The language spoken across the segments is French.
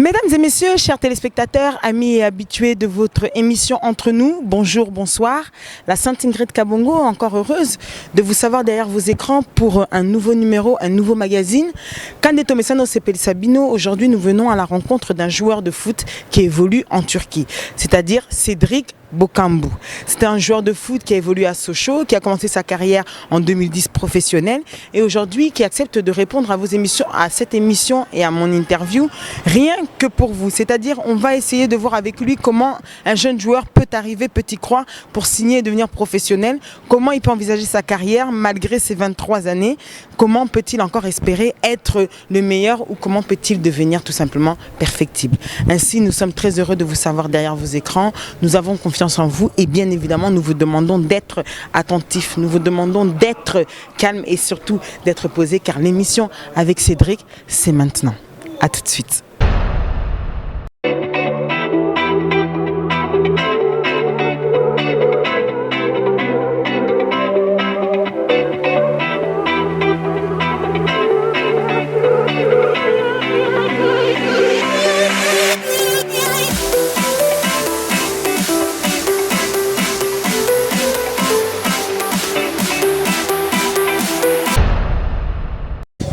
Mesdames et messieurs, chers téléspectateurs, amis et habitués de votre émission Entre nous, bonjour, bonsoir. La Sainte Ingrid Kabongo, encore heureuse de vous savoir derrière vos écrans pour un nouveau numéro, un nouveau magazine. Kande Tomesano Sepeli Sabino, aujourd'hui nous venons à la rencontre d'un joueur de foot qui évolue en Turquie, c'est-à-dire Cédric Bakambu. C'est un joueur de foot qui a évolué à Sochaux, qui a commencé sa carrière en 2010 professionnelle et aujourd'hui qui accepte de répondre à vos émissions, à cette émission et à mon interview, rien que pour vous. C'est-à-dire on va essayer de voir avec lui comment un jeune joueur peut arriver, peut y croire pour signer et devenir professionnel, comment il peut envisager sa carrière malgré ses 23 années, comment peut-il encore espérer être le meilleur ou comment peut-il devenir tout simplement perfectible. Ainsi, nous sommes très heureux de vous savoir derrière vos écrans. Nous avons confiance en vous et bien évidemment nous vous demandons d'être attentifs, nous vous demandons d'être calme et surtout d'être posé car l'émission avec Cédric c'est maintenant. À tout de suite.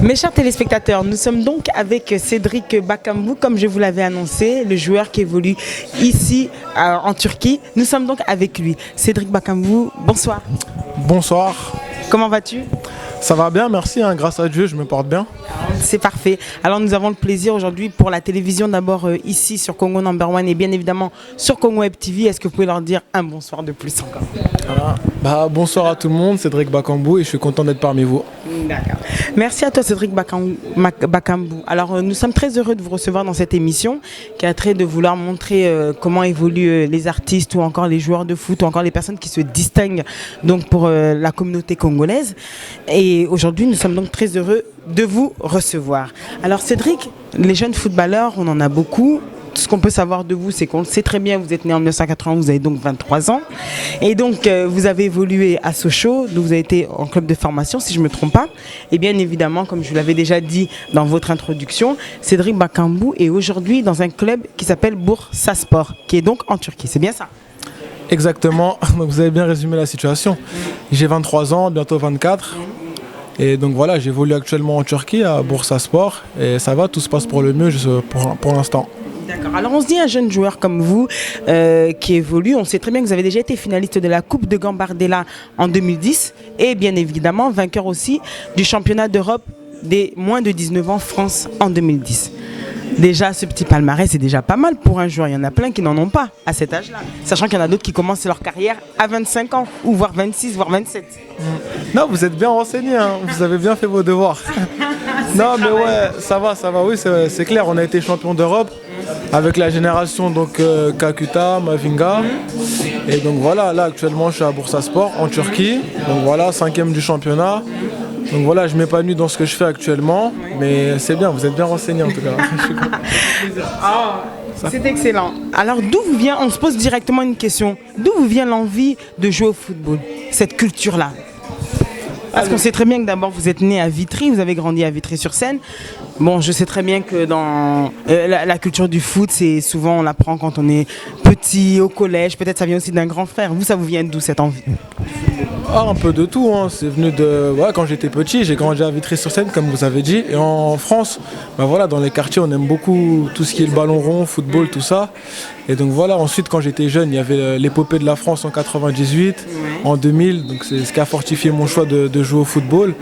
Mes chers téléspectateurs, nous sommes donc avec Cédric Bakambu, comme je vous l'avais annoncé, le joueur qui évolue ici en Turquie. Nous sommes donc avec lui. Cédric Bakambu, bonsoir. Bonsoir. Comment vas-tu? Ça va bien, merci, hein, grâce à Dieu, je me porte bien. C'est parfait. Alors nous avons le plaisir aujourd'hui pour la télévision d'abord ici sur Congo Number One et bien évidemment sur Congo Web TV. Est-ce que vous pouvez leur dire un bonsoir de plus encore? Bonsoir à tout le monde, Cédric Bakambu et je suis content d'être parmi vous. D'accord. Merci à toi Cédric Bakambu. Alors nous sommes très heureux de vous recevoir dans cette émission qui a trait de vouloir montrer comment évoluent les artistes ou encore les joueurs de foot ou encore les personnes qui se distinguent donc pour la communauté congolaise. Et aujourd'hui nous sommes donc très heureux de vous recevoir. Alors Cédric, les jeunes footballeurs, on en a beaucoup. Ce qu'on peut savoir de vous, c'est qu'on le sait très bien, vous êtes né en 1980, vous avez donc 23 ans. Et donc, vous avez évolué à Sochaux, donc vous avez été en club de formation, si je ne me trompe pas. Et bien évidemment, comme je vous l'avais déjà dit dans votre introduction, Cédric Bakambu est aujourd'hui dans un club qui s'appelle Bursaspor, qui est donc en Turquie. C'est bien ça? Exactement, donc vous avez bien résumé la situation. J'ai 23 ans, bientôt 24. Et donc voilà, j'évolue actuellement en Turquie, à Bursaspor. Et ça va, tout se passe pour le mieux pour l'instant. D'accord. Alors on se dit un jeune joueur comme vous qui évolue, on sait très bien que vous avez déjà été finaliste de la Coupe de Gambardella en 2010 et bien évidemment vainqueur aussi du championnat d'Europe des moins de 19 ans France en 2010. Déjà ce petit palmarès c'est déjà pas mal pour un joueur, il y en a plein qui n'en ont pas à cet âge-là, sachant qu'il y en a d'autres qui commencent leur carrière à 25 ans ou voire 26, voire 27. Non, vous êtes bien renseigné, hein. Vous avez bien fait vos devoirs. Non mais ouais, ça va, oui c'est clair, on a été champion d'Europe avec la génération donc Kakuta, Mavinga et donc voilà, là actuellement je suis à Bursaspor en Turquie, donc voilà 5e du championnat, donc voilà je m'épanouis dans ce que je fais actuellement, mais c'est bien, vous êtes bien renseigné en tout cas. C'est excellent. Alors d'où vous vient, on se pose directement une question, d'où vous vient l'envie de jouer au football, cette culture-là? Parce qu'on sait très bien que d'abord vous êtes né à Vitry, vous avez grandi à Vitry-sur-Seine. Bon, je sais très bien que dans la culture du foot, c'est souvent on l'apprend quand on est petit, au collège. Peut-être ça vient aussi d'un grand frère. Vous, ça vous vient d'où cette envie? Un peu de tout, hein. C'est venu de... Ouais, quand j'étais petit, j'ai grandi à Vitry-sur-Seine, comme vous avez dit. Et en France, voilà, dans les quartiers, on aime beaucoup tout ce qui est le ballon rond, football, tout ça. Et donc voilà, ensuite, quand j'étais jeune, il y avait l'épopée de la France en 98, en 2000. Donc c'est ce qui a fortifié mon choix de jouer au football.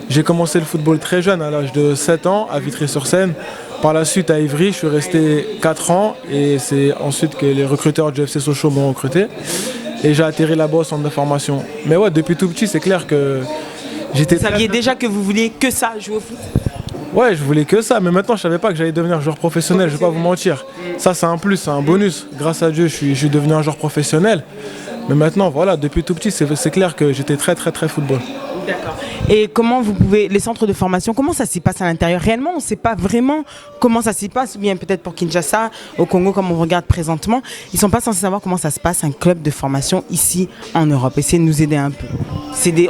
J'ai commencé le football très jeune, à l'âge de 7 ans, à Vitry-sur-Seine. Par la suite, à Ivry, je suis resté 4 ans. Et c'est ensuite que les recruteurs du FC Sochaux m'ont recruté. Et j'ai atterri là-bas au centre de formation. Mais ouais, depuis tout petit, c'est clair que j'étais... Vous saviez déjà que vous vouliez que ça, jouer au foot? Ouais, je voulais que ça, mais maintenant je savais pas que j'allais devenir joueur professionnel, je vais pas vous mentir. Ça c'est un plus, c'est un bonus. Grâce à Dieu, je suis devenu un joueur professionnel. Mais maintenant, voilà, depuis tout petit, c'est clair que j'étais très football. D'accord. Et comment vous pouvez, les centres de formation, comment ça s'y passe à l'intérieur? Réellement, on ne sait pas vraiment comment ça s'y passe, ou bien peut-être pour Kinshasa, au Congo, comme on regarde présentement, ils ne sont pas censés savoir comment ça se passe, un club de formation ici en Europe. Essayez de nous aider un peu.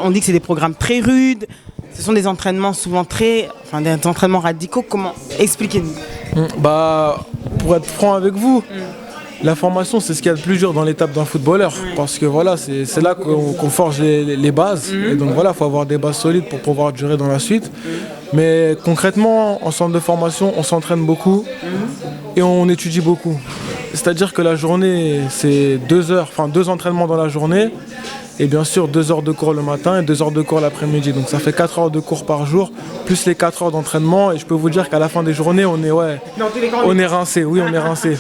On dit que c'est des programmes très rudes, ce sont des entraînements souvent des entraînements radicaux. Comment? Expliquez-nous. Bah, pour être franc avec vous, la formation, c'est ce qu'il y a de plus dur dans l'étape d'un footballeur. Parce que voilà, c'est là qu'on forge les bases. Et donc voilà, il faut avoir des bases solides pour pouvoir durer dans la suite. Mais concrètement, en centre de formation, on s'entraîne beaucoup et on étudie beaucoup. C'est-à-dire que la journée, c'est 2 heures, enfin 2 entraînements dans la journée. Et bien sûr, 2 heures de cours le matin et 2 heures de cours l'après-midi. Donc ça fait 4 heures de cours par jour, plus les 4 heures d'entraînement. Et je peux vous dire qu'à la fin des journées, on est rincé. Oui, on est rincé.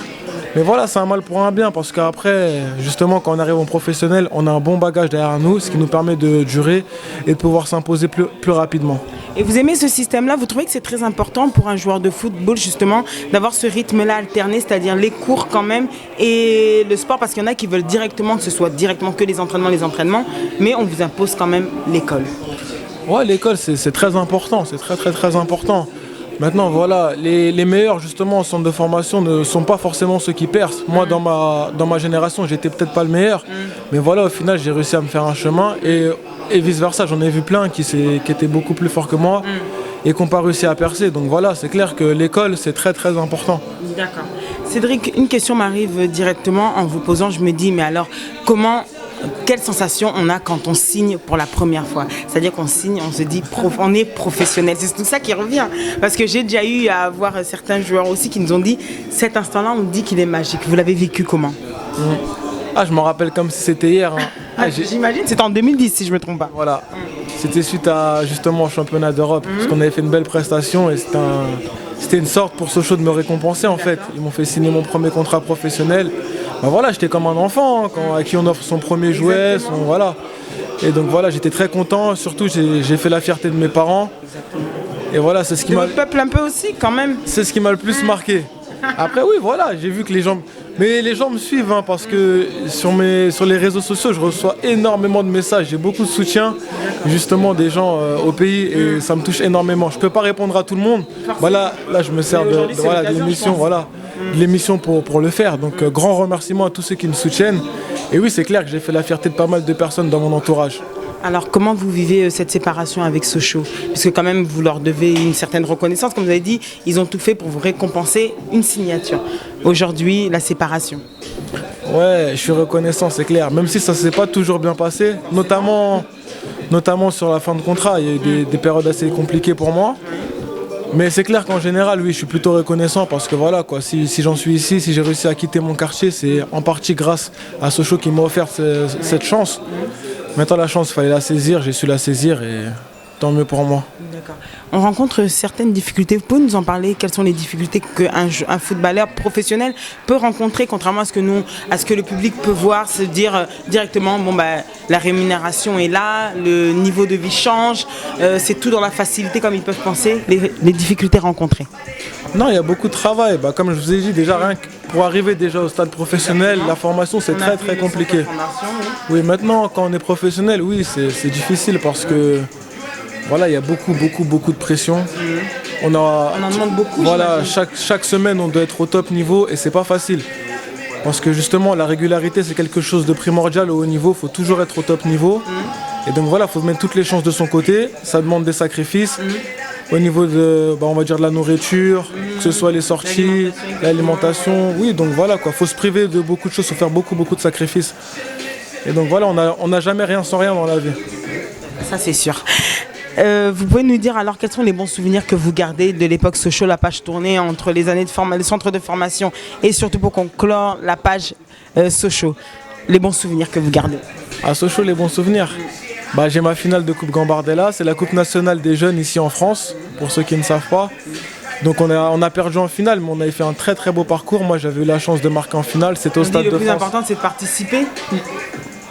Mais voilà, c'est un mal pour un bien, parce qu'après, justement, quand on arrive en professionnel, on a un bon bagage derrière nous, ce qui nous permet de durer et de pouvoir s'imposer plus rapidement. Et vous aimez ce système-là? Vous trouvez que c'est très important pour un joueur de football, justement, d'avoir ce rythme-là alterné, c'est-à-dire les cours quand même et le sport? Parce qu'il y en a qui veulent directement, que ce soit directement que les entraînements, mais on vous impose quand même l'école. Ouais, l'école, c'est très important, c'est très important. Maintenant, voilà, les meilleurs, justement, en centre de formation ne sont pas forcément ceux qui percent. Moi, dans ma génération, j'étais peut-être pas le meilleur, mais voilà, au final, j'ai réussi à me faire un chemin et vice-versa. J'en ai vu plein qui étaient beaucoup plus forts que moi et qui n'ont pas réussi à percer. Donc voilà, c'est clair que l'école, c'est très important. D'accord. Cédric, une question m'arrive directement en vous posant, je me dis, mais alors, quelle sensation on a quand on signe pour la première fois? C'est-à-dire qu'on signe, on se dit, on est professionnel. C'est tout ça qui revient. Parce que j'ai déjà eu à voir certains joueurs aussi qui nous ont dit, cet instant-là, on dit qu'il est magique. Vous l'avez vécu comment? Ah, je m'en rappelle comme si c'était hier. J'imagine, c'était en 2010 si je ne me trompe pas. Voilà. C'était suite à justement au championnat d'Europe, parce qu'on avait fait une belle prestation et c'était une sorte pour Sochaux de me récompenser en fait. Ils m'ont fait signer mon premier contrat professionnel. Ben voilà, j'étais comme un enfant à qui on offre son premier jouet, voilà. Et donc voilà, j'étais très content. Surtout, j'ai fait la fierté de mes parents. Et voilà, c'est ce qui m'a. Le peuple un peu aussi, quand même. C'est ce qui m'a le plus marqué. Après, oui, voilà, j'ai vu que les gens. Mais les gens me suivent parce que sur les réseaux sociaux, je reçois énormément de messages. J'ai beaucoup de soutien, justement, des gens au pays et ça me touche énormément. Je ne peux pas répondre à tout le monde. Voilà, là, je me sers de l'émission, de l'émission pour le faire. Donc, grand remerciement à tous ceux qui me soutiennent. Et oui, c'est clair que j'ai fait la fierté de pas mal de personnes dans mon entourage. Alors, comment vous vivez cette séparation avec Sochaux? Puisque quand même, vous leur devez une certaine reconnaissance. Comme vous avez dit, ils ont tout fait pour vous récompenser une signature. Aujourd'hui, la séparation. Ouais, je suis reconnaissant, c'est clair. Même si ça ne s'est pas toujours bien passé, notamment sur la fin de contrat. Il y a eu des périodes assez compliquées pour moi. Mais c'est clair qu'en général, oui, je suis plutôt reconnaissant parce que voilà, quoi, si j'en suis ici, si j'ai réussi à quitter mon quartier, c'est en partie grâce à Sochaux qui m'a offert cette chance. Maintenant, la chance, il fallait la saisir, j'ai su la saisir et tant mieux pour moi. D'accord. On rencontre certaines difficultés. Vous pouvez nous en parler? Quelles sont les difficultés qu'un footballeur professionnel peut rencontrer, contrairement à ce que le public peut voir, se dire directement, la rémunération est là, le niveau de vie change, c'est tout dans la facilité comme ils peuvent penser, les difficultés rencontrées? Non, il y a beaucoup de travail. Comme je vous ai dit, déjà rien que pour arriver déjà au stade professionnel, la formation c'est très compliqué. Oui, maintenant quand on est professionnel, oui, c'est difficile parce que voilà, il y a beaucoup de pression. On en demande beaucoup. Voilà, chaque semaine on doit être au top niveau et c'est pas facile. Parce que justement la régularité c'est quelque chose de primordial au haut niveau, il faut toujours être au top niveau. Et donc voilà, il faut mettre toutes les chances de son côté, ça demande des sacrifices. Au niveau de, on va dire de la nourriture, que ce soit les sorties, l'alimentation, oui, donc voilà quoi, faut se priver de beaucoup de choses, faut faire beaucoup de sacrifices. Et donc voilà, on n'a jamais rien sans rien dans la vie. Ça c'est sûr. Vous pouvez nous dire alors quels sont les bons souvenirs que vous gardez de l'époque Sochaux, la page tournée entre les années les centres de formation et surtout pour conclure la page Sochaux, les bons souvenirs que vous gardez? À Sochaux, les bons souvenirs. J'ai ma finale de Coupe Gambardella, c'est la Coupe nationale des jeunes ici en France, pour ceux qui ne savent pas. Donc on a perdu en finale, mais on avait fait un très beau parcours. Moi j'avais eu la chance de marquer en finale, c'était au Stade de France. Le plus important c'est de participer.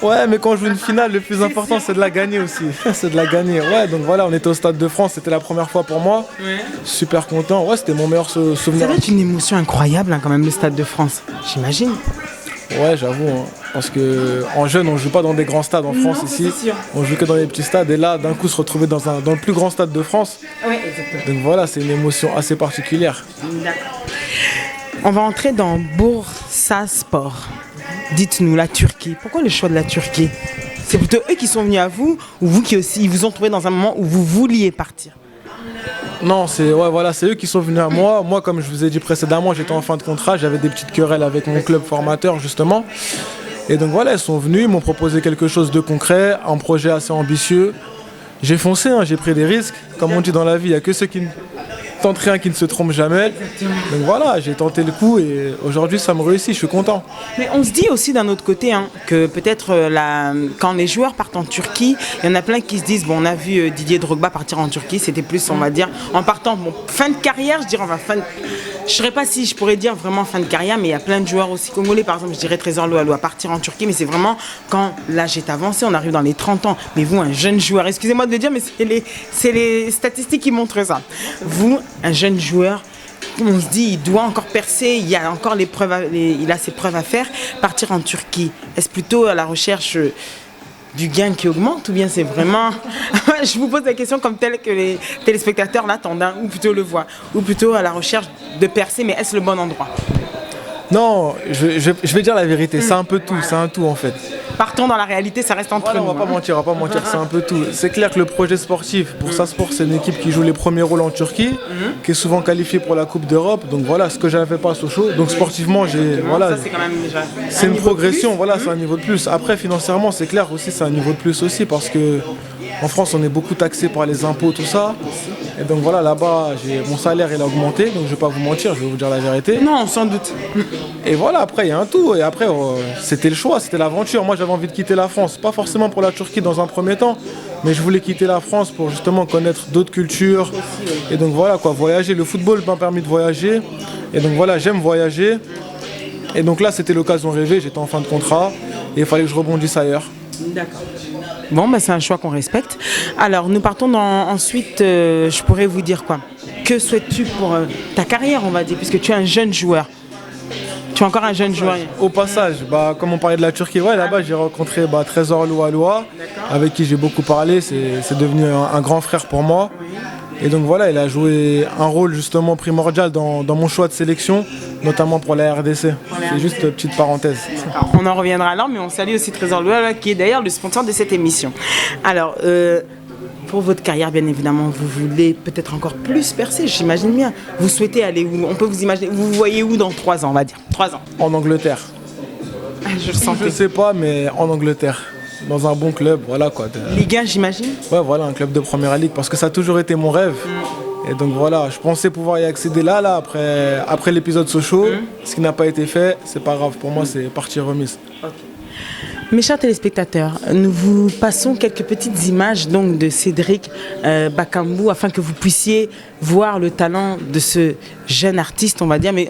Ouais, mais quand on joue une finale, le plus important c'est de la gagner aussi. C'est de la gagner. Ouais, donc voilà, on était au Stade de France, c'était la première fois pour moi. Ouais. Super content. Ouais, c'était mon meilleur souvenir. Ça doit être une émotion incroyable quand même, le Stade de France, j'imagine. Ouais, j'avoue, parce qu'en jeune, on joue pas dans des grands stades en France ici. On joue que dans les petits stades et là, d'un coup, se retrouver dans le plus grand stade de France. Oui, exactement. Donc voilà, c'est une émotion assez particulière. D'accord. On va entrer dans Bursaspor. Dites-nous, la Turquie. Pourquoi le choix de la Turquie? C'est plutôt eux qui sont venus à vous ou vous qui aussi, ils vous ont trouvé dans un moment où vous vouliez partir? Non, c'est eux qui sont venus à moi. Moi, comme je vous ai dit précédemment, j'étais en fin de contrat, j'avais des petites querelles avec mon club formateur justement. Et donc voilà, ils sont venus, ils m'ont proposé quelque chose de concret, un projet assez ambitieux. J'ai foncé, hein, j'ai pris des risques. Comme on dit dans la vie, il n'y a que ceux qui ne tentent rien qui ne se trompent jamais. Donc voilà, j'ai tenté le coup et aujourd'hui ça me réussit, je suis content. Mais on se dit aussi d'un autre côté que peut-être quand les joueurs partent en Turquie, il y en a plein qui se disent, bon, on a vu Didier Drogba partir en Turquie, c'était plus, on va dire, en partant, bon, fin de carrière, je dirais, je ne saurais pas si je pourrais dire vraiment fin de carrière, mais il y a plein de joueurs aussi congolais, par exemple, je dirais Trésor Loualou à partir en Turquie, mais c'est vraiment quand l'âge est avancé, on arrive dans les 30 ans. Mais vous, un jeune joueur, excusez-moi de le dire, mais c'est les statistiques qui montrent ça. Vous, un jeune joueur, on se dit, il doit encore percer, il a encore il a ses preuves à faire, partir en Turquie. Est-ce plutôt à la recherche du gain qui augmente ou bien c'est vraiment... Je vous pose la question comme telle que les téléspectateurs l'attendent, ou plutôt le voient, ou plutôt à la recherche de percer, mais est-ce le bon endroit? Non, je vais dire la vérité, c'est un peu tout, c'est un tout en fait. Partons dans la réalité, ça reste entre nous. On va pas mentir, c'est un peu tout. C'est clair que le projet sportif, pour Sasport, c'est une équipe qui joue les premiers rôles en Turquie, qui est souvent qualifiée pour la Coupe d'Europe. Donc voilà, ce que j'avais pas à Sochaux. Donc sportivement, c'est une progression, voilà, c'est un niveau de plus. Après, financièrement, c'est clair aussi, c'est un niveau de plus aussi, parce que en France, on est beaucoup taxé par les impôts, tout ça. Et donc voilà, là-bas, mon salaire il a augmenté, donc je vais pas vous mentir, je vais vous dire la vérité. Non, sans doute. Et voilà, après il y a un tout. Et après, c'était le choix, c'était l'aventure. Moi, j'avais envie de quitter la France, pas forcément pour la Turquie dans un premier temps, mais je voulais quitter la France pour justement connaître d'autres cultures. Et donc voilà, quoi, voyager. Le football m'a permis de voyager. Et donc voilà, j'aime voyager. Et donc là, c'était l'occasion rêvée. J'étais en fin de contrat et il fallait que je rebondisse ailleurs. D'accord. Bon, c'est un choix qu'on respecte. Alors, nous partons ensuite, je pourrais vous dire quoi? Que souhaites-tu pour ta carrière, on va dire, puisque tu es un jeune joueur? Tu es encore un jeune joueur. Au passage, comme on parlait de la Turquie, là-bas j'ai rencontré Trésor Loualou, avec qui j'ai beaucoup parlé. C'est devenu un grand frère pour moi. Et donc voilà, il a joué un rôle justement primordial dans mon choix de sélection, notamment pour la RDC. C'est juste une petite parenthèse. On en reviendra alors, mais on salue aussi Trésor Loualou, qui est d'ailleurs le sponsor de cette émission. Alors, pour votre carrière, bien évidemment, vous voulez peut-être encore plus percer, j'imagine bien. Vous souhaitez aller où? On peut vous imaginer, vous voyez où dans 3 ans, on va dire? 3 ans. En Angleterre. Je le sens. Je sais pas, mais en Angleterre. Dans un bon club, voilà quoi. Ligue 1, j'imagine? Ouais, voilà, un club de première ligue, parce que ça a toujours été mon rêve. Et donc voilà, je pensais pouvoir y accéder là après l'épisode Sochaux. Ce qui n'a pas été fait, c'est pas grave. Pour moi, c'est partie remise. Okay. Mes chers téléspectateurs, nous vous passons quelques petites images donc, de Cédric Bakambu afin que vous puissiez voir le talent de ce jeune artiste, on va dire. Mais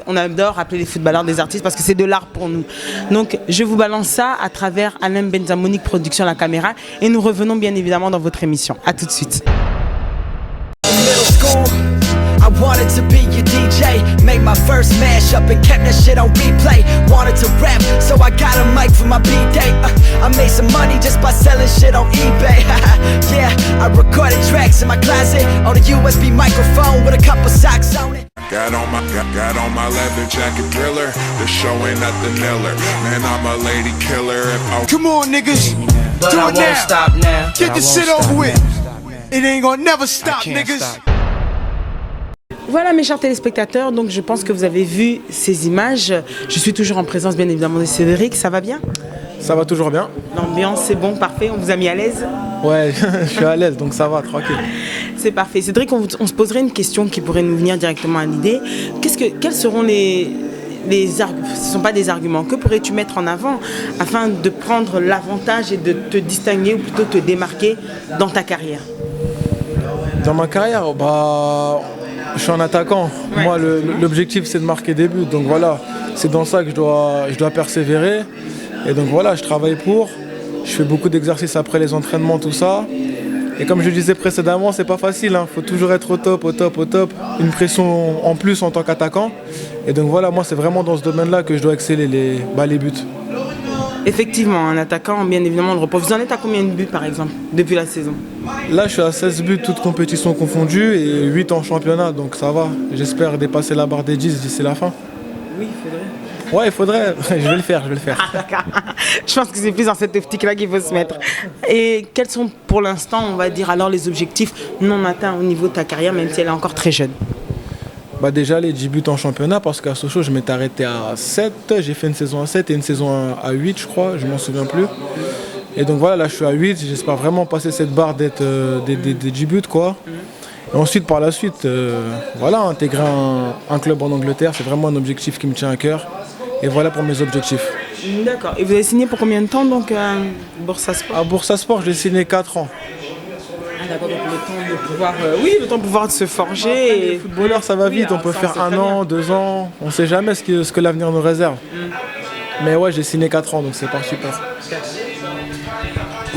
on adore appeler les footballeurs des artistes parce que c'est de l'art pour nous. Donc je vous balance ça à travers Alain Benzamonique Production à la caméra et nous revenons bien évidemment dans votre émission. A tout de suite. I wanted to be your DJ, made my first mashup and kept that shit on replay. Wanted to rap, so I got a mic for my B-day. I made some money just by selling shit on eBay. Yeah, I recorded tracks in my closet on a USB microphone with a couple socks on it. Got on my leather jacket thriller, the showing at the Miller. Man, I'm a lady killer. Come on, niggas, But do I it won't now. stop now. Get this shit over with. It ain't gonna never stop, niggas. Voilà mes chers téléspectateurs, donc je pense que vous avez vu ces images. Je suis toujours en présence bien évidemment de Cédric, ça va bien? Ça va toujours bien. L'ambiance c'est bon, parfait, on vous a mis à l'aise? Ouais, je suis à l'aise donc ça va, tranquille. C'est parfait. Cédric, on se poserait une question qui pourrait nous venir directement à l'idée. Quels seront ce ne sont pas des arguments, que pourrais-tu mettre en avant afin de prendre l'avantage et de te distinguer ou plutôt te démarquer dans ta carrière? Dans ma carrière, je suis un attaquant. Ouais. Moi, l'objectif, c'est de marquer des buts. Donc voilà, c'est dans ça que je dois persévérer. Et donc voilà, je travaille pour. Je fais beaucoup d'exercices après les entraînements, tout ça. Et comme je le disais précédemment, c'est pas facile. Il faut toujours être au top. Une pression en plus en tant qu'attaquant. Et donc voilà, moi, c'est vraiment dans ce domaine-là que je dois exceller les buts. Effectivement, un attaquant, bien évidemment, le repos. Vous en êtes à combien de buts, par exemple, depuis la saison? Là, je suis à 16 buts, toutes compétitions confondues, et 8 en championnat, donc ça va. J'espère dépasser la barre des 10 d'ici la fin. Oui, il faudrait. Ouais, il faudrait. Je vais le faire. Je pense que c'est plus dans cette optique-là qu'il faut se mettre. Et quels sont pour l'instant, on va dire, alors les objectifs non atteints au niveau de ta carrière, même si elle est encore très jeune? Bah déjà les 10 buts en championnat parce qu'à Sochaux je m'étais arrêté à 7, j'ai fait une saison à 7 et une saison à 8 je crois, je m'en souviens plus. Et donc voilà, là je suis à 8, j'espère vraiment passer cette barre d'être des 10 buts quoi. Et ensuite par la suite, voilà, intégrer un club en Angleterre, c'est vraiment un objectif qui me tient à cœur. Et voilà pour mes objectifs. D'accord. Et vous avez signé pour combien de temps donc à Bursaspor? À Bursaspor, j'ai signé 4 ans. Ah d'accord, donc le temps de pouvoir, le temps de pouvoir se forger. Les footballeurs, ça va vite, on peut faire 1 an, 2 ans, on ne sait jamais ce que l'avenir nous réserve. Mais ouais, j'ai signé 4 ans, donc c'est pas super.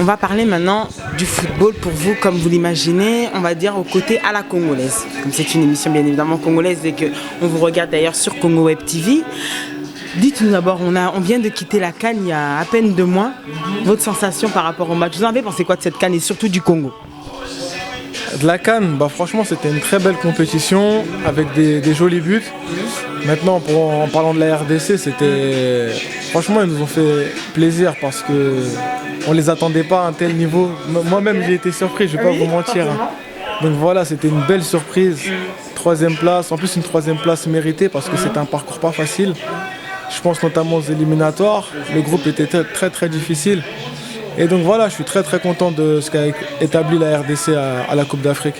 On va parler maintenant du football pour vous, comme vous l'imaginez, on va dire au côté à la congolaise. Comme c'est une émission bien évidemment congolaise et qu'on vous regarde d'ailleurs sur Congo Web TV. Dites-nous d'abord, on vient de quitter la CAN il y a à peine 2 mois. Votre sensation par rapport au match, vous en avez pensé quoi de cette CAN et surtout du Congo? De la CAN, bah franchement c'était une très belle compétition avec des jolis buts. Maintenant en parlant de la RDC, franchement ils nous ont fait plaisir parce que on les attendait pas à un tel niveau. Moi-même j'ai été surpris, je vais pas vous mentir. Donc voilà, c'était une belle surprise. 3e place, en plus une 3e place méritée parce que c'était un parcours pas facile. Je pense notamment aux éliminatoires. Le groupe était très très difficile. Et donc voilà, je suis très très content de ce qu'a établi la RDC à la Coupe d'Afrique.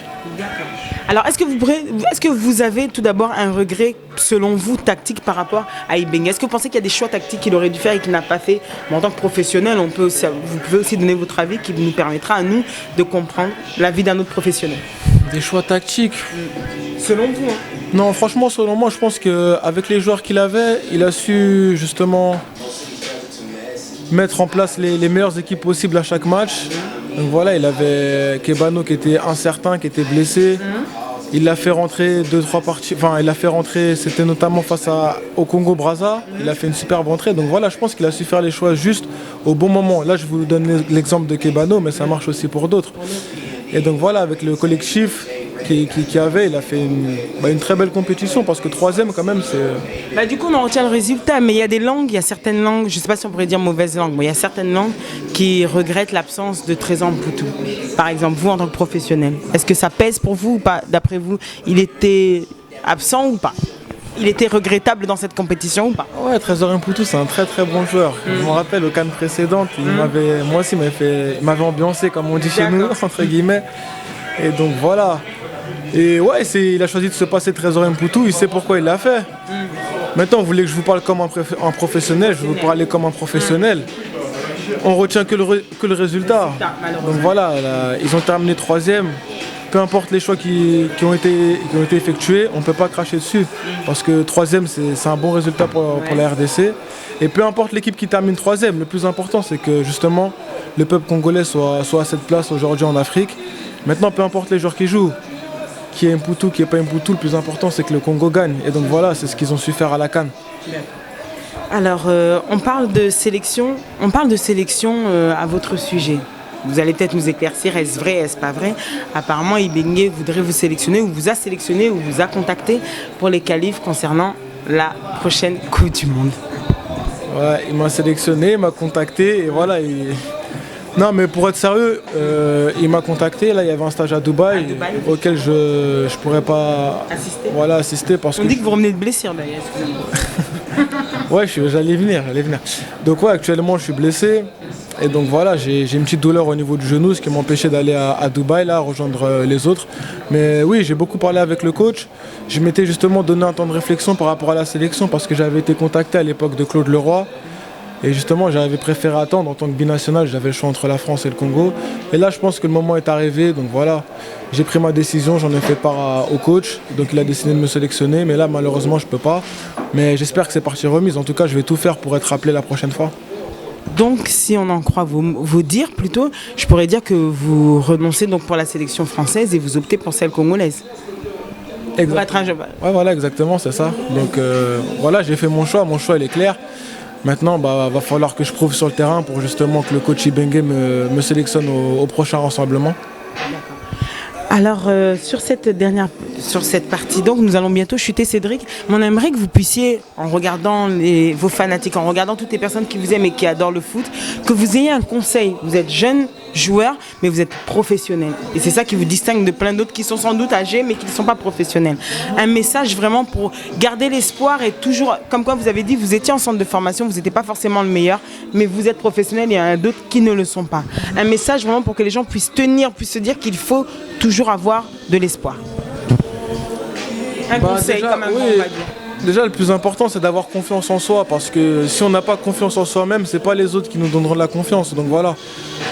Alors est-ce que vous avez tout d'abord un regret, selon vous, tactique par rapport à Ibenge? Est-ce que vous pensez qu'il y a des choix tactiques qu'il aurait dû faire et qu'il n'a pas fait? Mais en tant que professionnel, vous pouvez aussi donner votre avis qui nous permettra à nous de comprendre la vie d'un autre professionnel. Des choix tactiques? Selon vous Non, franchement, selon moi, je pense qu'avec les joueurs qu'il avait, il a su justement mettre en place les meilleures équipes possibles à chaque match. Donc voilà, il avait Kebano qui était incertain, qui était blessé. Il l'a fait rentrer 2-3 parties. Enfin, il l'a fait rentrer, c'était notamment face au Congo-Brazza. Il a fait une superbe entrée. Donc voilà, je pense qu'il a su faire les choix juste au bon moment. Là, je vous donne l'exemple de Kebano, mais ça marche aussi pour d'autres. Et donc voilà, avec le collectif qui avait, il a fait une très belle compétition parce que 3e quand même c'est... Du coup on en retient le résultat, mais il y a certaines langues, je ne sais pas si on pourrait dire mauvaise langue, mais il y a certaines langues qui regrettent l'absence de Trésor Mputu. Par exemple, vous en tant que professionnel, est-ce que ça pèse pour vous ou pas? D'après vous, il était absent ou pas? Il était regrettable dans cette compétition ou pas? Ouais, Trésor Mputu c'est un très très bon joueur. Je me rappelle aux CAN précédentes, moi aussi il m'avait ambiancé comme on dit chez nous, entre guillemets. Et donc voilà. Et ouais, il a choisi de se passer de Trésor Mputu, il sait pourquoi il l'a fait. Maintenant, vous voulez que je vous parle comme un professionnel, je vais vous parler comme un professionnel. On retient que le résultat. Donc voilà, là, ils ont terminé 3e. Peu importe les choix qui ont été effectués, on ne peut pas cracher dessus. Parce que 3e, c'est un bon résultat pour la RDC. Et peu importe l'équipe qui termine 3e, le plus important, c'est que justement, le peuple congolais soit à cette place aujourd'hui en Afrique. Maintenant, peu importe les joueurs qui jouent, qui est Mputu, qui n'est pas Mputu, le plus important c'est que le Congo gagne. Et donc voilà, c'est ce qu'ils ont su faire à la CAN. Alors, on parle de sélection à votre sujet. Vous allez peut-être nous éclaircir, est-ce vrai, est-ce pas vrai? Apparemment, Ibenge voudrait vous sélectionner, ou vous a sélectionné, ou vous a contacté pour les qualifs concernant la prochaine Coupe du Monde. Ouais, il m'a sélectionné, il m'a contacté, et voilà. Non, mais pour être sérieux, il m'a contacté. Là, il y avait un stage à Dubaï auquel je ne pourrais pas assister parce on dit que vous revenez de blessure d'ailleurs, excusez-moi. Ouais, j'allais venir. Donc ouais, actuellement, je suis blessé. Et donc voilà, j'ai une petite douleur au niveau du genou, ce qui m'empêchait d'aller à Dubaï, là, rejoindre les autres. Mais oui, j'ai beaucoup parlé avec le coach. Je m'étais justement donné un temps de réflexion par rapport à la sélection parce que j'avais été contacté à l'époque de Claude Leroy. Et justement, j'avais préféré attendre en tant que binational, j'avais le choix entre la France et le Congo. Et là, je pense que le moment est arrivé, donc voilà. J'ai pris ma décision, j'en ai fait part au coach, donc il a décidé de me sélectionner. Mais là, malheureusement, je ne peux pas. Mais j'espère que c'est partie remise. En tout cas, je vais tout faire pour être appelé la prochaine fois. Donc, si on en croit vos dires plutôt, je pourrais dire que vous renoncez donc pour la sélection française et vous optez pour celle congolaise. Pour être un jeu. Ouais, voilà, exactement, c'est ça. Donc voilà, j'ai fait mon choix il est clair. Maintenant, va falloir que je prouve sur le terrain pour justement que le coach Ibenge me sélectionne au prochain rassemblement. Alors, sur cette dernière sur cette partie. Donc nous allons bientôt chuter Cédric. Mais on aimerait que vous puissiez, en regardant vos fanatiques, en regardant toutes les personnes qui vous aiment et qui adorent le foot, que vous ayez un conseil. Vous êtes jeune joueur, mais vous êtes professionnel. Et c'est ça qui vous distingue de plein d'autres qui sont sans doute âgés, mais qui ne sont pas professionnels. Un message vraiment pour garder l'espoir et toujours, comme quoi vous avez dit, vous étiez en centre de formation, vous n'étiez pas forcément le meilleur, mais vous êtes professionnel et il y en a d'autres qui ne le sont pas. Un message vraiment pour que les gens puissent tenir, puissent se dire qu'il faut toujours avoir de l'espoir. Un conseil déjà, comme un oui, on va dire. Déjà, le plus important, c'est d'avoir confiance en soi, parce que si on n'a pas confiance en soi-même, c'est pas les autres qui nous donneront de la confiance. Donc voilà.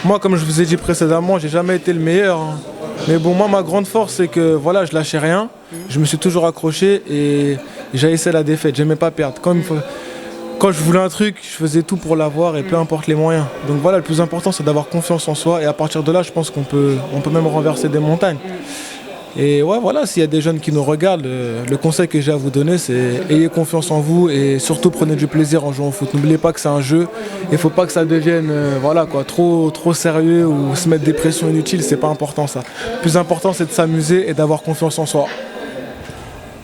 Moi, comme je vous ai dit précédemment, j'ai jamais été le meilleur. Hein. Mais bon, moi, ma grande force, c'est que voilà, je lâchais rien. Je me suis toujours accroché et j'ai essayé la défaite. J'aimais pas perdre. Quand je voulais un truc, je faisais tout pour l'avoir et peu importe les moyens. Donc voilà, le plus important, c'est d'avoir confiance en soi. Et à partir de là, je pense qu'on peut même renverser des montagnes. Et ouais, voilà, s'il y a des jeunes qui nous regardent, le conseil que j'ai à vous donner, c'est ayez confiance en vous et surtout prenez du plaisir en jouant au foot. N'oubliez pas que c'est un jeu, il ne faut pas que ça devienne trop sérieux ou se mettre des pressions inutiles, c'est pas important ça. Le plus important, c'est de s'amuser et d'avoir confiance en soi.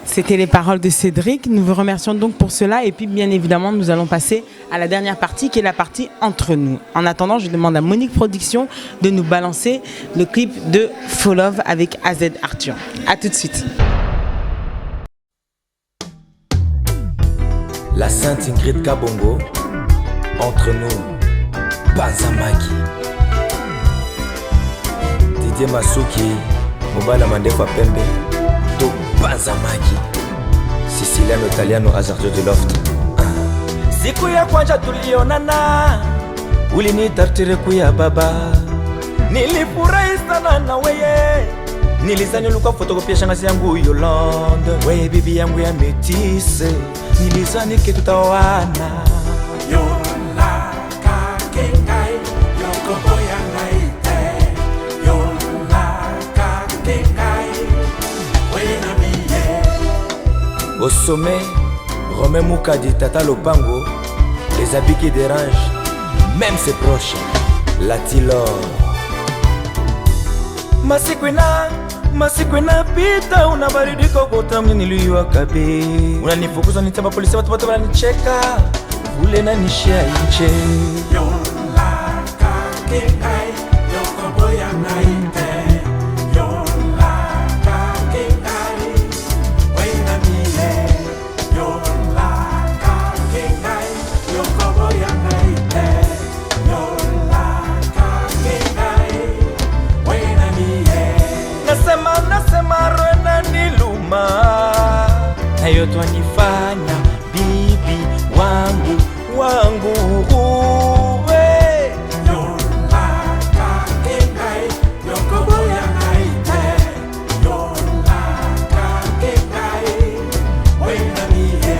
C'était les paroles de Cédric. Nous vous remercions donc pour cela. Et puis, bien évidemment, nous allons passer à la dernière partie, qui est la partie entre nous. En attendant, je demande à Monique Production de nous balancer le clip de Fall Love avec AZ Arthur. A tout de suite. La Sainte Ingrid Kabongo, entre nous, Banzamaki. Didier Masuki, Mobala Mandefa Pembe. Banzamaki Siciliano Italiano Azarjo de Loft. Siku ya kwanza tulionana, ulinitartire kuya baba. Nilifurahi sana na weye, nilizani ulikuwa fotokopia shangazi yangu Yolande. Weye bibi yangu ya metise, nilizani ke tutaoana. Yola kakengai, yokobo ya naite. Yola kakengai, wena miye. Au sommet, Romain Moukadi, Tata Lopango, les habits qui dérangent, même ses proches, la Tilor. Masikwena pita, unabaridi kokota mniliwa kabe. Unanifukuza nitamba polisi, watu wananicheka, ule na nishia inche. Yola kakengai, yokobo ya naite. Yola kakengai, wena miye. Yola kakengai, yokobo ya naite. Yola kakengai, wena miye. Nasema rwena niluma, nayo twanifanya bibi wangu uwe. Yola kakengai, yokobo ya naite. Yola kakengai, wena miye.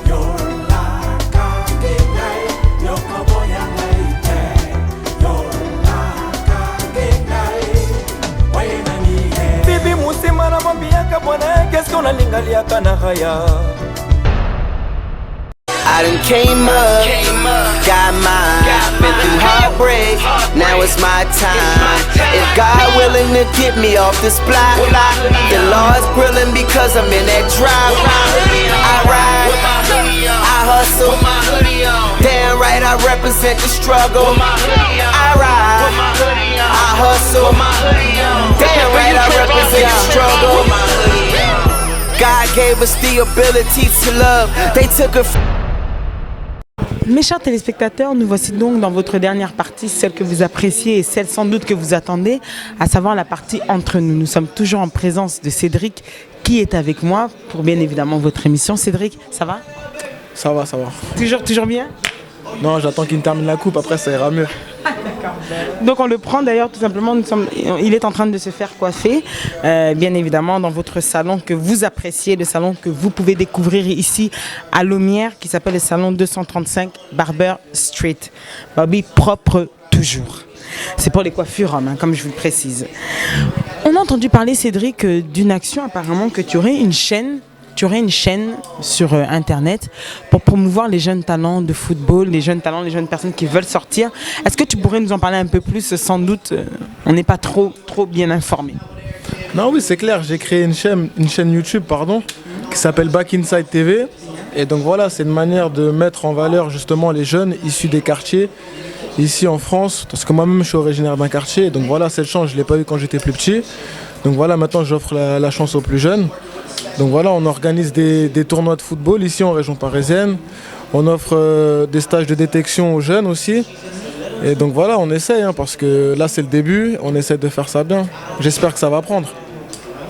Yola kakengai, yokobo ya naite. Yola kakengai, wena miye. Bibi musima na mambiaka bwana, qu'est-ce qu'on a lingalia kana haya. I done came up, got mine, been through heartbreak, now it's my time. If God willing to get me off this block, the Lord's grilling because I'm in that drop. I ride, I hustle, damn right I represent the struggle. I ride, I hustle, damn right I represent the struggle. God gave us the ability to love, they took a Mes chers téléspectateurs, nous voici donc dans votre dernière partie, celle que vous appréciez et celle sans doute que vous attendez, à savoir la partie entre nous. Nous sommes toujours en présence de Cédric qui est avec moi pour bien évidemment votre émission. Cédric, ça va? Ça va. Toujours bien? Non, j'attends qu'il termine la coupe, après ça ira mieux. Donc on le prend d'ailleurs tout simplement, il est en train de se faire coiffer, bien évidemment dans votre salon que vous appréciez, le salon que vous pouvez découvrir ici à Lomière qui s'appelle le salon 235 Barber Street. Bobby propre toujours. C'est pour les coiffures hommes, comme je vous le précise. On a entendu parler, Cédric, d'une action apparemment que tu aurais une chaîne sur Internet pour promouvoir les jeunes talents de football, les jeunes personnes qui veulent sortir. Est-ce que tu pourrais nous en parler un peu plus? Sans doute, on n'est pas trop bien informés. Non, oui, c'est clair. J'ai créé une chaîne YouTube, pardon, qui s'appelle Back Inside TV. Et donc voilà, c'est une manière de mettre en valeur justement les jeunes issus des quartiers ici en France. Parce que moi-même, je suis originaire d'un quartier. Donc voilà, cette chance, je ne l'ai pas eu quand j'étais plus petit. Donc voilà, maintenant, j'offre la chance aux plus jeunes. Donc voilà, on organise des tournois de football ici en région parisienne. On offre des stages de détection aux jeunes aussi. Et donc voilà, on essaye, parce que là c'est le début, on essaie de faire ça bien. J'espère que ça va prendre.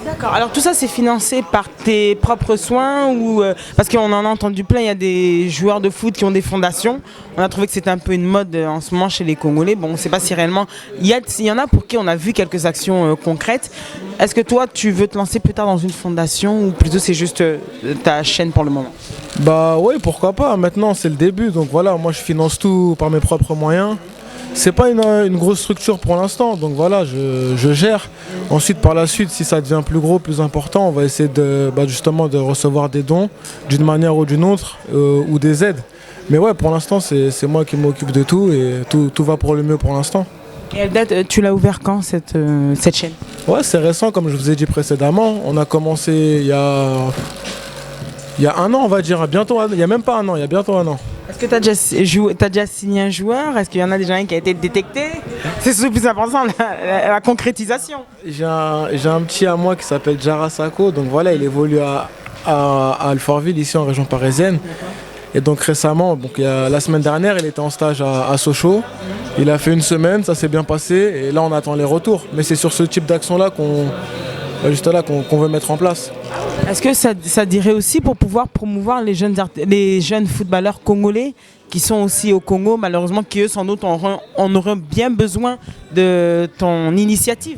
D'accord. Alors tout ça c'est financé par tes propres soins ou parce qu'on en a entendu plein, il y a des joueurs de foot qui ont des fondations. On a trouvé que c'était un peu une mode en ce moment chez les Congolais. Bon, on ne sait pas si réellement il y en a pour qui on a vu quelques actions concrètes. Est-ce que toi tu veux te lancer plus tard dans une fondation ou plutôt c'est juste ta chaîne pour le moment? Bah oui, pourquoi pas. Maintenant c'est le début, donc voilà, moi je finance tout par mes propres moyens. C'est pas une grosse structure pour l'instant, donc voilà, je gère. Ensuite, par la suite, si ça devient plus gros, plus important, on va essayer justement de recevoir des dons d'une manière ou d'une autre ou des aides. Mais ouais, pour l'instant, c'est moi qui m'occupe de tout et tout va pour le mieux pour l'instant. Et elle date, tu l'as ouvert quand cette chaîne? Ouais, c'est récent, comme je vous ai dit précédemment. On a commencé il y a un an, on va dire, il y a même pas un an, il y a bientôt un an. Est-ce que tu as déjà signé un joueur? Est-ce qu'il y en a déjà un qui a été détecté? C'est surtout plus important, la concrétisation. J'ai un petit à moi qui s'appelle Jara Sako, donc voilà, il évolue à Alfortville, ici en région parisienne. Et donc récemment, la semaine dernière, il était en stage à Sochaux. Il a fait une semaine, ça s'est bien passé, et là on attend les retours. Mais c'est sur ce type d'action-là qu'on veut mettre en place. Est-ce que ça dirait aussi pour pouvoir promouvoir les jeunes footballeurs congolais qui sont aussi au Congo, malheureusement, qui eux sans doute on aurait bien besoin de ton initiative?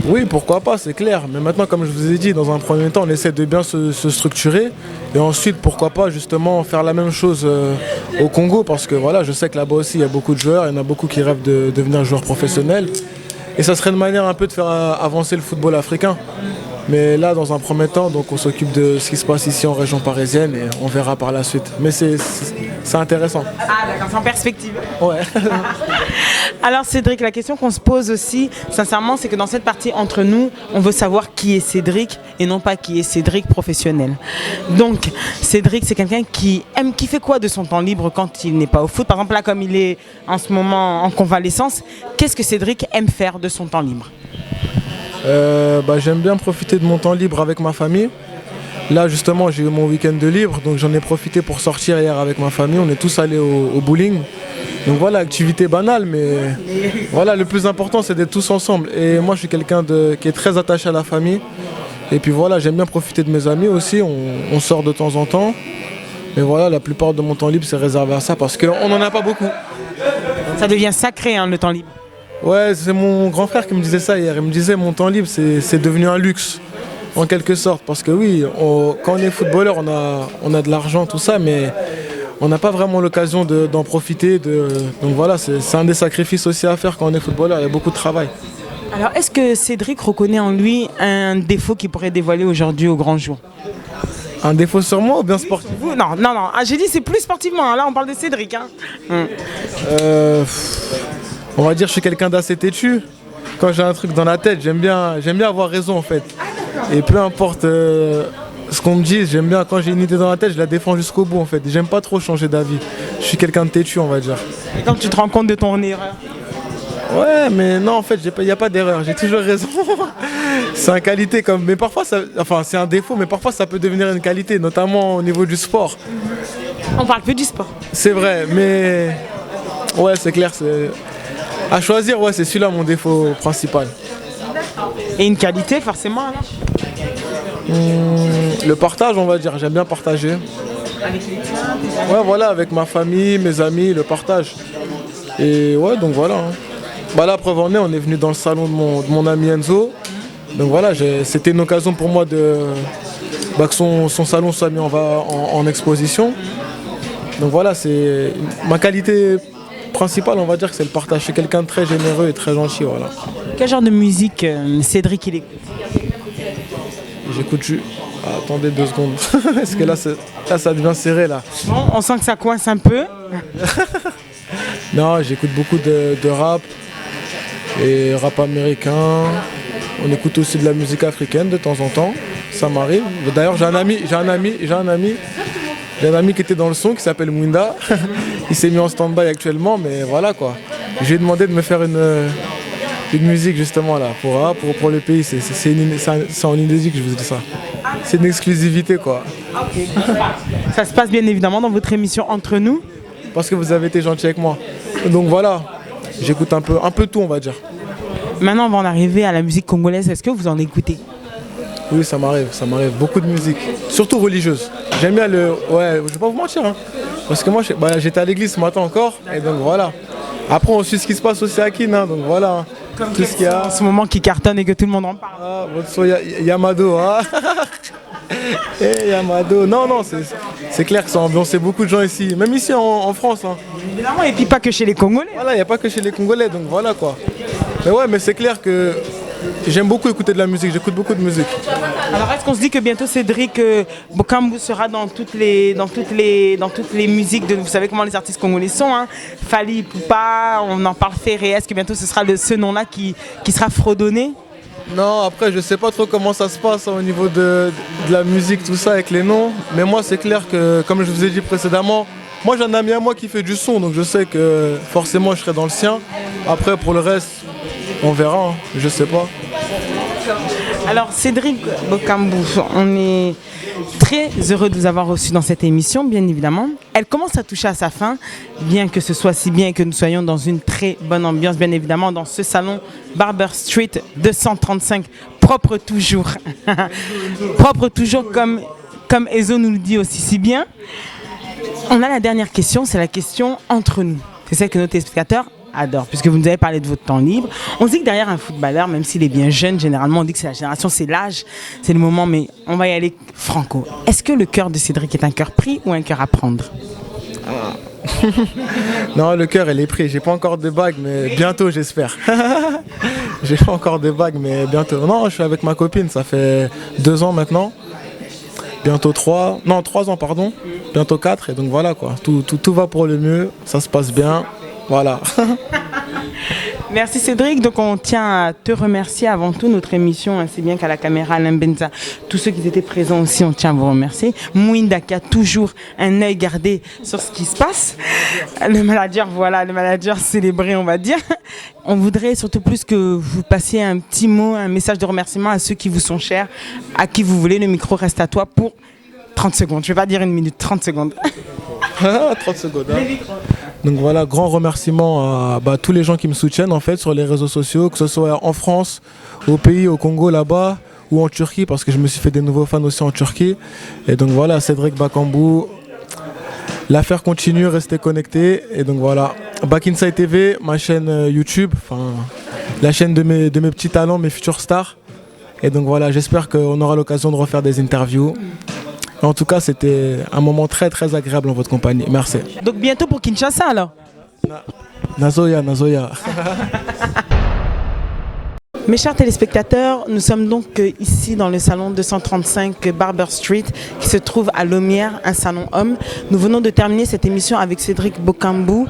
Oui, pourquoi pas, c'est clair. Mais maintenant, comme je vous ai dit, dans un premier temps, on essaie de bien se structurer. Et ensuite, pourquoi pas justement faire la même chose au Congo, parce que voilà, je sais que là-bas aussi, il y a beaucoup de joueurs, il y en a beaucoup qui rêvent de devenir joueurs professionnels. Et ça serait une manière un peu de faire avancer le football africain. Mais là, dans un premier temps, donc on s'occupe de ce qui se passe ici en région parisienne et on verra par la suite. Mais c'est intéressant. Ah d'accord, c'est en perspective. Ouais. Alors Cédric, la question qu'on se pose aussi, sincèrement, c'est que dans cette partie entre nous, on veut savoir qui est Cédric et non pas qui est Cédric professionnel. Donc Cédric, c'est quelqu'un qui fait quoi de son temps libre quand il n'est pas au foot? Par exemple là, comme il est en ce moment en convalescence, qu'est-ce que Cédric aime faire de son temps libre? J'aime bien profiter de mon temps libre avec ma famille. Là justement j'ai eu mon week-end de libre, donc j'en ai profité pour sortir hier avec ma famille. On est tous allés au bowling. Donc voilà, activité banale, mais voilà, le plus important c'est d'être tous ensemble. Et moi je suis quelqu'un qui est très attaché à la famille. Et puis voilà, j'aime bien profiter de mes amis aussi, on sort de temps en temps. Mais voilà, la plupart de mon temps libre c'est réservé à ça parce qu'on n'en a pas beaucoup. Ça devient sacré le temps libre. Ouais, c'est mon grand frère qui me disait ça hier. Il me disait mon temps libre c'est devenu un luxe en quelque sorte. Parce que oui, quand on est footballeur on a de l'argent, tout ça, mais on n'a pas vraiment l'occasion d'en profiter. Donc voilà, c'est un des sacrifices aussi à faire quand on est footballeur, il y a beaucoup de travail. Alors est-ce que Cédric reconnaît en lui un défaut qu'il pourrait dévoiler aujourd'hui au grand jour? Un défaut sur moi ou bien sportif? Non. Ah, j'ai dit c'est plus sportivement, là on parle de Cédric. On va dire que je suis quelqu'un d'assez têtu. Quand j'ai un truc dans la tête, j'aime bien avoir raison en fait. Et peu importe ce qu'on me dise, j'aime bien quand j'ai une idée dans la tête, je la défends jusqu'au bout en fait. J'aime pas trop changer d'avis. Je suis quelqu'un de têtu, on va dire. Et quand tu te rends compte de ton erreur? Ouais, mais non, en fait, il n'y a pas d'erreur, j'ai toujours raison. C'est une qualité mais parfois, c'est un défaut, mais parfois ça peut devenir une qualité, notamment au niveau du sport. On parle plus du sport. C'est vrai, mais ouais, c'est clair, à choisir, ouais, c'est celui-là mon défaut principal. Et une qualité, forcément, alors? Le partage, on va dire, j'aime bien partager. Avec les tiens? Ouais, voilà, avec ma famille, mes amis, le partage. Et ouais, donc voilà. Là, preuve en est, on est venu dans le salon de mon ami Enzo. Donc voilà, c'était une occasion pour moi que son salon soit mis en exposition. Donc voilà, c'est ma qualité principale, on va dire que c'est le partage. Je suis quelqu'un de très généreux et très gentil, voilà. Quel genre de musique Cédric il écoute? J'écoute attendez 2 secondes. Parce que là, ça devient serré là. Bon, on sent que ça coince un peu. Non, j'écoute beaucoup de rap et rap américain. On écoute aussi de la musique africaine de temps en temps. Ça m'arrive. D'ailleurs, j'ai un ami qui était dans le son qui s'appelle Mwinda. Il s'est mis en stand-by actuellement, mais voilà quoi. Je lui ai demandé de me faire une musique justement là pour le pays. C'est en Indonésie que je vous dis ça. C'est une exclusivité quoi. Ça se passe bien évidemment dans votre émission Entre nous. Parce que vous avez été gentil avec moi. Donc voilà, j'écoute un peu tout on va dire. Maintenant on va en arriver à la musique congolaise. Est-ce que vous en écoutez? Oui, ça m'arrive beaucoup de musique, surtout religieuse. J'aime bien ouais, je vais pas vous mentir, hein. Parce que moi, j'étais à l'église ce matin encore, et donc voilà. Après, on suit ce qui se passe aussi à Kin, hein, donc voilà. Comme tout ce qu'il y a en ce moment qui cartonne et que tout le monde en parle. Ah, votre son Yamado, hein. Hey, Yamado, non, c'est clair que ça a ambiancé beaucoup de gens ici, même ici en France. Hein. Évidemment, et puis pas que chez les Congolais. Voilà, il n'y a pas que chez les Congolais, donc voilà quoi. Mais ouais, mais c'est clair que j'aime beaucoup écouter de la musique, j'écoute beaucoup de musique. Alors est-ce qu'on se dit que bientôt Cédric Bokambu sera dans toutes les musiques de, vous savez comment les artistes congolais sont, hein, Fally Ipupa, on en parle Ferré, est-ce que bientôt ce sera ce nom-là qui sera fredonné? Non, après je sais pas trop comment ça se passe hein, au niveau de la musique, tout ça avec les noms, mais moi c'est clair que comme je vous ai dit précédemment, moi j'ai un ami à moi qui fait du son, donc je sais que forcément je serai dans le sien. Après pour le reste, on verra, hein, je sais pas. Alors Cédric Bokambu, on est très heureux de vous avoir reçu dans cette émission, bien évidemment. Elle commence à toucher à sa fin, bien que ce soit si bien et que nous soyons dans une très bonne ambiance, bien évidemment, dans ce salon Barber Street 235, propre toujours. Propre toujours comme Ezo nous le dit aussi si bien. On a la dernière question, c'est la question entre nous. C'est celle que nos téléspectateurs adore, puisque vous nous avez parlé de votre temps libre. On se dit que derrière un footballeur, même s'il est bien jeune, généralement on dit que c'est la génération, c'est l'âge, c'est le moment, mais on va y aller franco. Est-ce que le cœur de Cédric est un cœur pris ou un cœur à prendre? Non, le cœur il est pris, j'ai pas encore de bague, mais bientôt j'espère. J'ai pas encore de bague, mais bientôt. Non, je suis avec ma copine, ça fait 2 ans maintenant. Bientôt 3 ans pardon, bientôt 4, et donc voilà quoi, tout va pour le mieux, ça se passe bien. Voilà. Merci Cédric, donc on tient à te remercier avant tout, notre émission, ainsi bien qu'à la caméra, Alain Benza, tous ceux qui étaient présents aussi, on tient à vous remercier. Mwinda qui a toujours un œil gardé sur ce qui se passe. Le manager célébré on va dire. On voudrait surtout plus que vous passiez un petit mot, un message de remerciement à ceux qui vous sont chers, à qui vous voulez, le micro reste à toi pour 30 secondes, je ne vais pas dire 1 minute, 30 secondes. 30 secondes. Hein. Donc voilà, grand remerciement à tous les gens qui me soutiennent en fait sur les réseaux sociaux, que ce soit en France, au pays, au Congo là-bas ou en Turquie, parce que je me suis fait des nouveaux fans aussi en Turquie. Et donc voilà, Cédric Bakambu, l'affaire continue, restez connectés. Et donc voilà, Back Inside TV, ma chaîne YouTube, la chaîne de mes petits talents, mes futurs stars. Et donc voilà, j'espère qu'on aura l'occasion de refaire des interviews. En tout cas, c'était un moment très très agréable en votre compagnie. Merci. Donc bientôt pour Kinshasa alors. Nazoya. Mes chers téléspectateurs, nous sommes donc ici dans le salon 235 Barber Street qui se trouve à Lomière, un salon homme. Nous venons de terminer cette émission avec Cédric Bokambu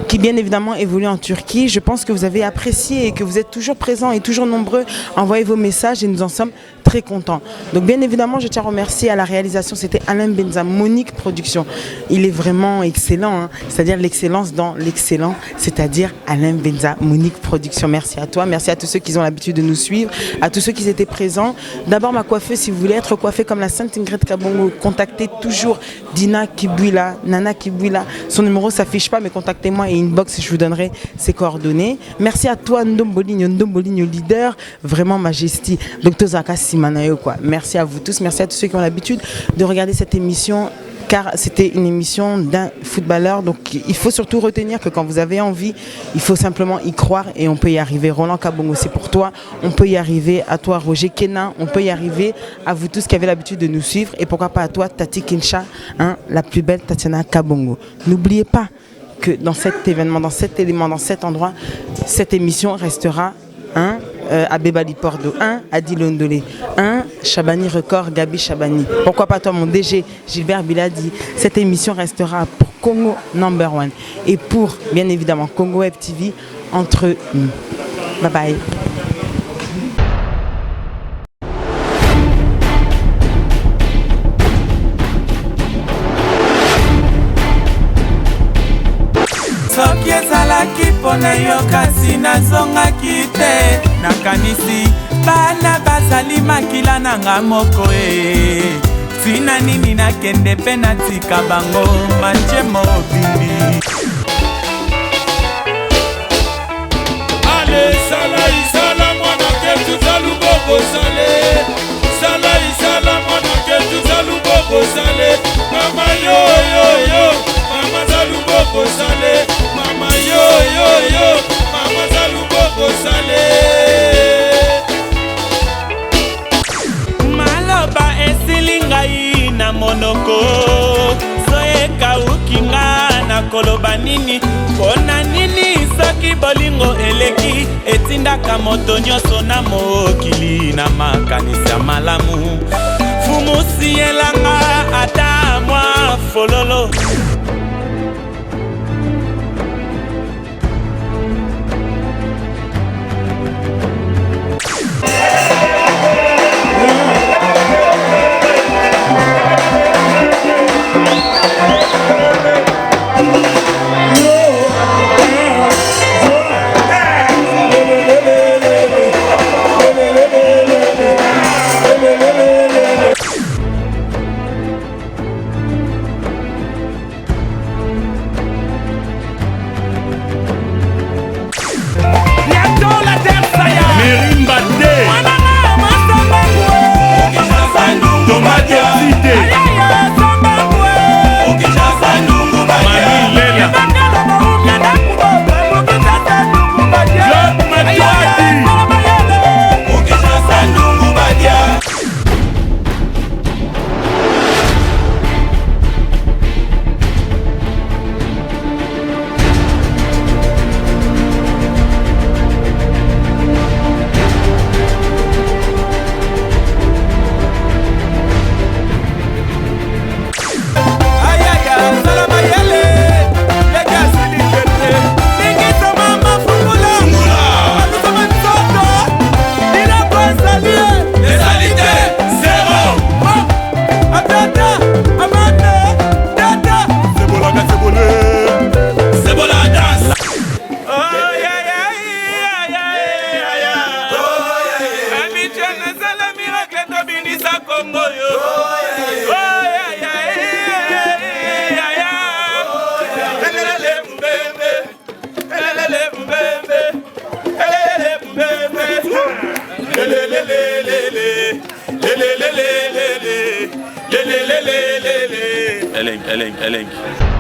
qui bien évidemment évolue en Turquie. Je pense que vous avez apprécié et que vous êtes toujours présents et toujours nombreux à envoyer vos messages et nous en sommes très contents. Donc bien évidemment, je tiens à remercier à la réalisation, c'était Alain Benza, Monique Production. Il est vraiment excellent, hein, c'est-à-dire l'excellence dans l'excellent, c'est-à-dire Alain Benza, Monique Production. Merci à toi, merci à tous ceux qui ont l'habitude de nous suivre, à tous ceux qui étaient présents. D'abord ma coiffeuse, si vous voulez être coiffé comme la Sainte Ingrid Kabongo, contactez toujours Dina Kibouila, Nana Kibouila. Son numéro s'affiche pas, mais contactez-moi et inbox, je vous donnerai ses coordonnées. Merci à toi Ndomboligno leader, vraiment majesty, Dr Zaka Simanayo quoi. Merci à vous tous, merci à tous ceux qui ont l'habitude de regarder cette émission. Car c'était une émission d'un footballeur, donc il faut surtout retenir que quand vous avez envie, il faut simplement y croire et on peut y arriver. Roland Kabongo, c'est pour toi, on peut y arriver. À toi Roger Kenan, on peut y arriver. À vous tous qui avez l'habitude de nous suivre et pourquoi pas à toi Tati Kinsha, hein, la plus belle Tatiana Kabongo. N'oubliez pas que dans cet événement, dans cet élément, dans cet endroit, cette émission restera à Bebali Pordo 1, Adi Londolé 1, Chabani Record, Gabi Chabani. Pourquoi pas toi mon DG Gilbert Biladi. Cette émission restera pour Congo Number 1 et pour bien évidemment Congo Web TV entre nous. Bye bye. mpona yo kasi nazongaki te. Nakanisi bana bazali makila nanga moko e. Tina nini nakende pe natika bango manche mobimbi. Ale sala isala mwana ketu zaluboko sale. Sala isala mwana ketu zaluboko sale. Mama yo yo yo, mama zaluboko sale. Mama yo yo yo, mama zaluboko sale. Maloba esilingai na monoko. Soeka ukinga na koloba nini. Pona nini soki bolingo eleki. Etindaka moto nyonso na mokili na makanisi ya malamu. Fumusi elanga ata mwa fololo. Eleng.